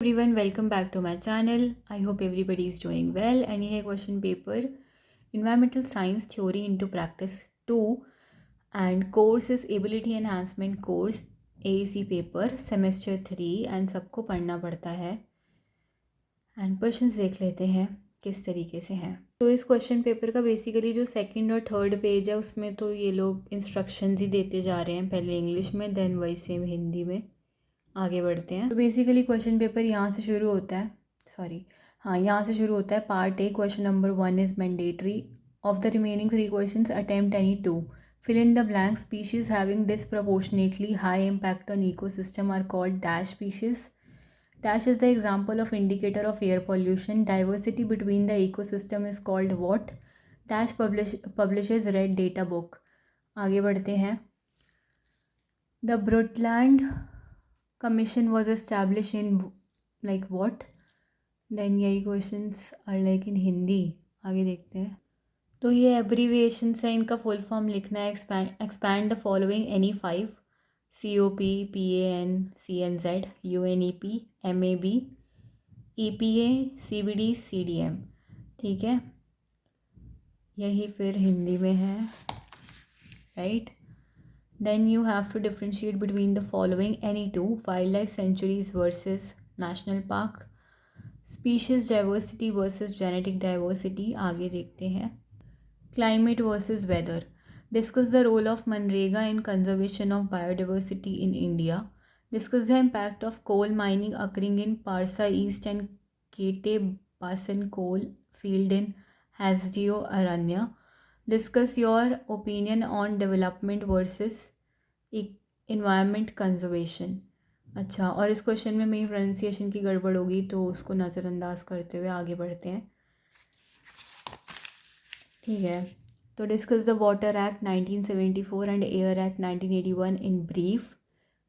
Everyone, welcome back to my channel. I hope everybody is doing well. And ये है question paper Environmental Science Theory into Practice 2 and course is Ability Enhancement Course AEC paper semester 3 and सबको पढ़ना पड़ता है and questions देख लेते हैं किस तरीके से हैं। तो इस क्वेश्चन पेपर का बेसिकली जो सेकंड और थर्ड पेज है उसमें तो ये लोग इंस्ट्रक्शंस ही देते जा रहे हैं, पहले इंग्लिश में देन वही सेम हिंदी में। आगे बढ़ते हैं। तो बेसिकली क्वेश्चन पेपर यहाँ से शुरू होता है, यहाँ से शुरू होता है। Part A, question number 1 is mandatory. Of the remaining 3 questions attempt any 2। Fill in the blank. Species having disproportionately high impact on ecosystem are called dash species. Dash is the example of indicator of air pollution. Diversity between the ecosystem is called what? Dash publishes red data book. आगे बढ़ते हैं। The Brundtland Commission was established in like what? Then यही questions are like in Hindi. आगे देखते हैं। तो ये abbreviations है, इनका full form लिखना है। expand the following any 5: COP, PAN, CNZ, UNEP, MAB, EPA, CBD, CDM। ठीक है, यही फिर हिंदी में है, right. Then you have to differentiate between the following any 2: wildlife sanctuaries versus national park, species diversity versus genetic diversity। आगे देखते हैं। climate versus weather। Discuss the role of Manrega in conservation of biodiversity in India। Discuss the impact of coal mining occurring in Parsa East and Kete Basin coal field in Hasdeo Aranya। Discuss your opinion on development versus environment conservation। अच्छा, और इस question में मेरी pronunciation की गड़बड़ होगी तो उसको नज़रअंदाज करते हुए आगे बढ़ते हैं। ठीक है, तो discuss the water act 1974 and air act 1981 in brief,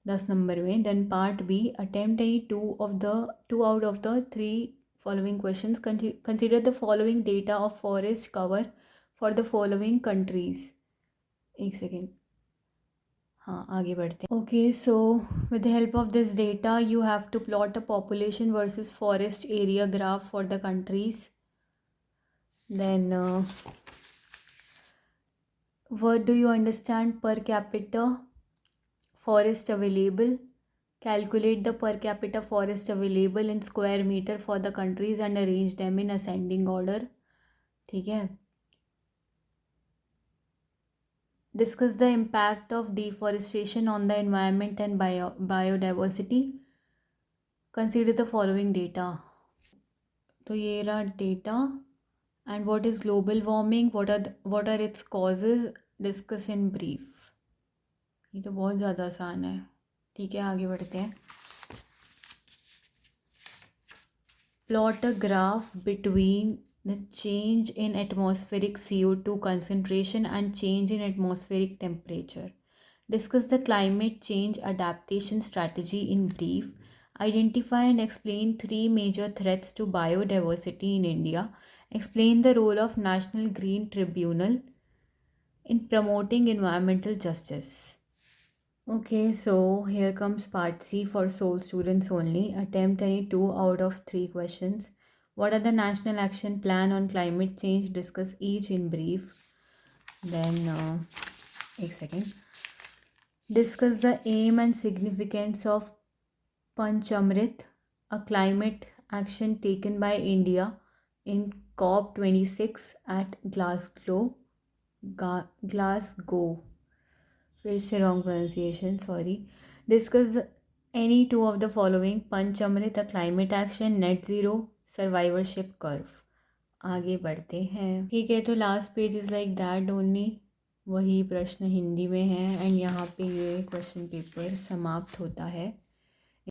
10 number में। Then part B, attempt any two out of the 3 following questions. Consider the following data of forest cover for the following countries. एक second, हाँ आगे बढ़ते हैं। Okay, so with the help of this data you have to plot a population versus forest area graph for the countries. Then what do you understand per capita forest available? Calculate the per capita forest available in square meter for the countries and arrange them in ascending order। ठीक है। Discuss the impact of deforestation on the environment and biodiversity। Consider the following data। तो ये रहा data. And what is global warming? What are its causes? Discuss in brief। ये तो बहुत ज़्यादा आसान है। ठीक है, आगे बढ़ते हैं। Plot a graph between the change in atmospheric CO2 concentration and change in atmospheric temperature। Discuss the climate change adaptation strategy in brief। Identify and explain 3 major threats to biodiversity in India। Explain the role of National Green Tribunal in promoting environmental justice। Okay, so here comes part C for sole students only. Attempt any 2 out of 3 questions. What are the National Action Plan on Climate Change? Discuss each in brief. Then, एक second. Discuss the aim and significance of Panchamrit, a climate action taken by India in COP26 at Glasgow। फिर से wrong pronunciation, sorry. Discuss any 2 of the following. Panchamrit, a climate action, net zero, survivorship curve. आगे बढ़ते हैं। ठीक है, तो last page is like that only. वही प्रश्न हिंदी में है एंड यहाँ पे ये क्वेश्चन पेपर समाप्त होता है।